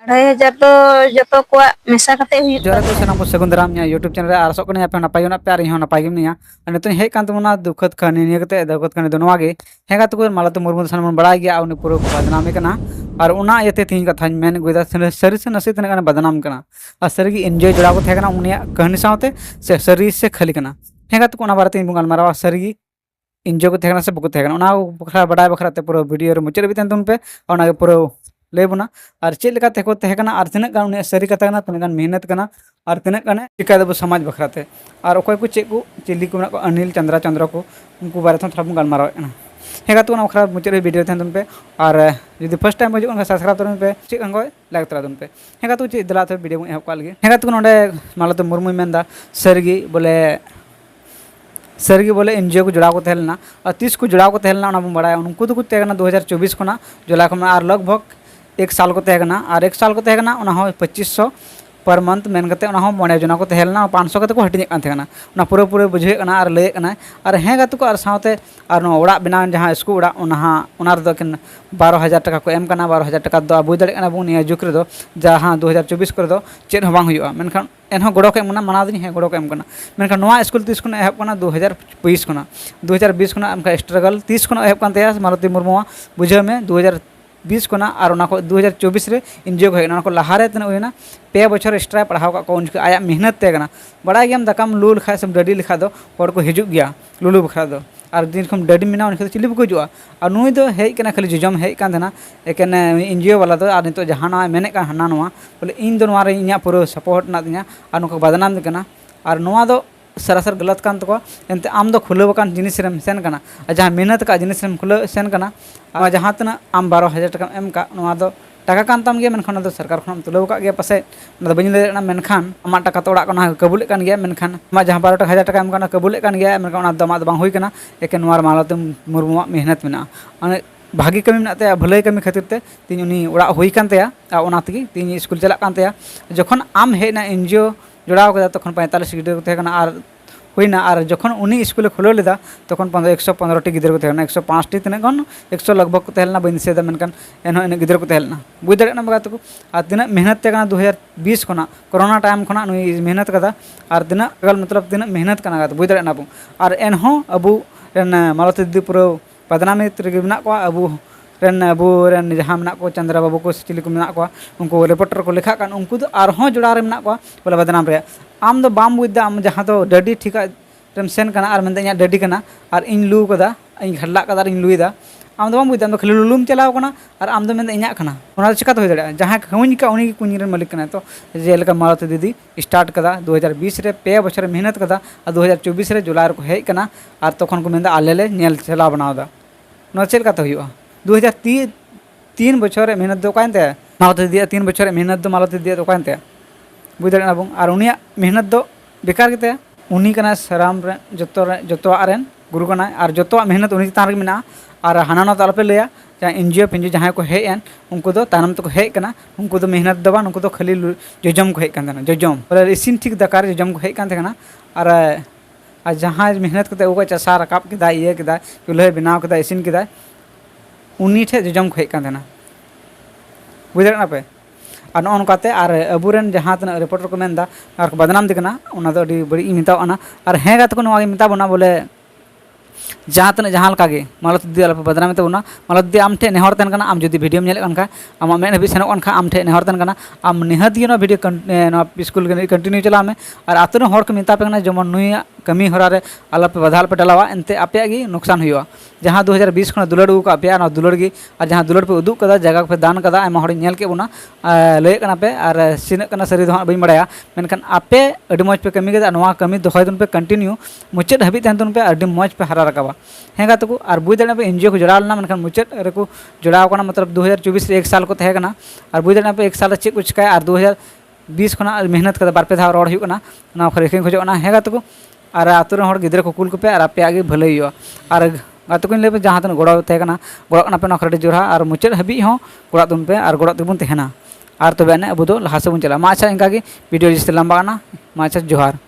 2,500 तो जतो को मेसा कते हुई जोरे को सनाम सगुन दाराम यूट्यूब चैनल आसो कने पे नपाय ना पे आर नपाय गे निया नित हे कान तमना दुखद कहानी निया कते दुखद कहानी दो नवागे हेगा तो मालत मुर्मू सान मन बड़ा गया उन पूरा बदनामी कना और उना यते तीन कथा मेन गुदा सरी से नसे तने बदनाम कना और सरी की एंजॉय जोड़ा को थे कना उनिया कहानी साथे से सरी से खाली कना हेगा तो कोना बारे तीन बुंगाल मारा सरी की एंजॉय को थे कना से बको थे कना उना बखरा बड़ा बखरा ते पूरा वीडियो रे मुचर भी तन पे उना पूरा लेबना और चेक लेका तेको तहकना और तिना गान उन सरी कथा कना तिना गान मेहनत कना और तिना गाने चिका दबो समाज बखराते और अकोय को चेक को चिल्ली को मेना को अनिल चंद्र को उनको बारे थोड़ा थोड़ा गान मारा हेगा तो बखरा मुचारे वीडियो तहन पे और यदि फर्स्ट टाइम बजुन सब्सक्राइब तन पे चेक अंगो लाइक तरा पे हेगा तो चेक दला वीडियो एहब का लगे हेगा तो नोडे मालत मुर्मू मेंदा सरगी बोले सरगी बोले एनजीओ को जुड़ा को तहलना और 30 को जुड़ा को तहलना उना बड़ा उनको तो कुछ तहना 2024 को ना जुलाई को और लगभग 1 साल को तहना और 1 साल को तहना 2500 पर मंथ मेन करते मोड़े जना को तहलना 500 कते को हटिंग कान पूरा पूरा बुझे और लय और हें गाते को और साथे और ओड़ा बना जहाँ स्कूल ओड़ा उना 12,000 टाका को एम कना 12,000 टाका दो बुझ दाड़ा बन निया जुग रे जहाँ 2024 को चेद हो बांग हुआ मेनखान एनहों गड़ो को एमना माना दिन हें गड़ो को एम कना मेनखान नोआ स्कूल 30 को एहब कना 2020 को 2020 को एमका स्ट्रगल 30 को एहब कान तया मारुति मुर्मू बुझे में 2020 को और 2024 रे एनजीओ को को लहारे तना होना पे बछर एक्स्ट्रा पढ़ाव का उनके आया मेहनत तेना बड़ा गया दाकाम लू लिखा से डडी लिखा दो हर को हिजुग गया लुलू बखरा दो और दिन खम डडी मेना उनके चिली को हिजुआ और नुई दो हेज कना खाली जजम हेज कान देना एकेन एनजीओ वाला दो और नितो जहाना मेने का हाना नोआ बोले इन दो नोआ रे इन्या पूरा सपोर्ट ना दिया और नुका बदनाम कना और नोआ दो सरासर गलत कान तको एनते आम दो खुले बकान जिनिस रेम सेन कना जहाँ मेहनत का जिनिस रेम खुले सेन कना जहाँ तना आम 12,000 टाका एम का नोआ दो टाका कान ताम गया मेनखान दो सरकार खन तुलाव का गया पासे बनी लेना मेनखान आमा टाका तो ओड़ा कना कबूले कान गया मेनखान आमा जहाँ 12,000 टाका एम कना कबूले कान गया मेनखान ओना दमा बांग हुई कना एके नोआ मालत मुर्मू मेहनत मेना भागी कमी मेना तया भलाई कमी खातिर ते तीन उनी ओड़ा हुई कान तया ओना तगी तीन स्कूल चला कान तया जखन आम हेना एनजीओ जुड़ाव कदा तखन 45 गिदर को तहना और हुईना और जखन उनी स्कूल खुलो लेदा तखन 115 टी गिदर को तहना 105 टी तना गन 100 लगभग को तहलना बइन सेदा मेनकान एनो इन गिदर को तहलना बुझ दाड़ेना बगा तको और तना मेहनत ते कना 2020 खना कोरोना टाइम खना नुई मेहनत कदा और तना गल मतलब तना मेहनत कना बुझ दाड़ेना बु और एनहो अबु रेन मालती दीदी पूरा बदनामी रे मेना को अबु रेन अबू रेन जहाँ मेना को चंद्रा बाबू को चिली को मेना को उनको रिपोर्टर को लिखा कान उनको और जुड़ा रे मेना को बोले बदनाम रे आम दो बाम बुझदा आम जहाँ तो डडी ठिका रेम सेन कना और मेनते डडी कना और इन लू कदा इन घरला कदा इन लुईदा आम दो बाम बुझदा आम खाली लुलुम चलाव कना और आम दो मेनते इना कना ओना चिका तो हो दाड़ा जहाँ खवनी का उनी कुनी रे मालिक कना तो जेलका मालती दीदी स्टार्ट कदा 2020 रे पे बछर मेहनत कदा और 2024 रे जुलाई को हेज कना और तखन को मेनदा आले ले नेल चला बनावदा नो चेल का तो हुआ 2003 बछर मेहनत दो कानते मालती दीदी 3 बछर मेहनत दो मालती दीदी तो कानते बुझ दाड़ा बंग और उनिया मेहनत दो बेकार गेते उनी कना सराम रे जतो आरेन गुरु कना और जतो मेहनत उनी तार मेना और हाना तो आलपे लैया जहाँ एनजीओ पेंजीओ जहाँ को हेज एन उनको दो तानम तो हेज कना उनको दो मेहनत दो बान उनको दो खाली जजम को हेज कान देना जजम बोले इसिन ठीक दकार जजम को हेज कान देना और जहाँ मेहनत करते उगा चसा रकाब केदा इये केदा चूल्हे बनाव केदा इसिन केदा उनी ठे जजम को हेज कान देना बुझ दाड़ा पे और नौकाते और अबूरेन जहाँ तना रिपोर्टर को मेनदा और बदनाम दिकना उना दो अडी बड़ी मेतावना और हें गात को नोआ मेता बना बोले जहाँ तना जहाँ लका गे मालती दीदी अलप बदनाम मेता मालती दीदी आम ठे नेहर तन कना आम जुदी वीडियो नेल कन खा आम मेन हबी सेनोग कन खा आम ठे नेहर तन कना आम निहत गे वीडियो स्कूल कंटिन्यू चला में और आतुन हर को मेता पे कना जेमन नुई कमी हरा रे अलप बधाल पे डलावा एनते आपे गी नुकसान हुआ जहाँ 2020 खन दुलड़ उका पे दुलड़ गी और जहाँ दुलड़ पे उदुग कदा जगह पे दान कदा आयमा हड़ नेल के बुना लय कना पे और सिन कना सरी दो बई बड़ाया मेनखान आपे अडी मौज पे कमी कदा नोआ कमी दोहय दुन पे कंटिन्यू मुचाद हबी तहन तुन पे अडी मौज पे हरा रकाबा हेगा तको और बुझ दाड़ा पे एनजीओ को जुड़ा लेना मेनखान मुचाद रे को जुड़ाव कना मतलब 2024 रे 1 साल को तहे कना और बुझ दाड़ा पे 1 साल चेक को चिकाया और 2020 खना मेहनत कदा बार पे धा रोड हुई कना ना खरेखिंग खोजना हेगा तको और आतुर हर गिद्रा को कुल को पे और आपे आगे भले हुआ और गाते को ले जहाँ तक गड़ा थे गड़ा पे खड़ी जोड़ा और मुचाद हबी हो गड़ा तुम पे और गड़ा तेबन तहना और तब अब लहा से बन चला मा अच्छा इनका वीडियो जिससे लंबा मा अच्छा जोहार।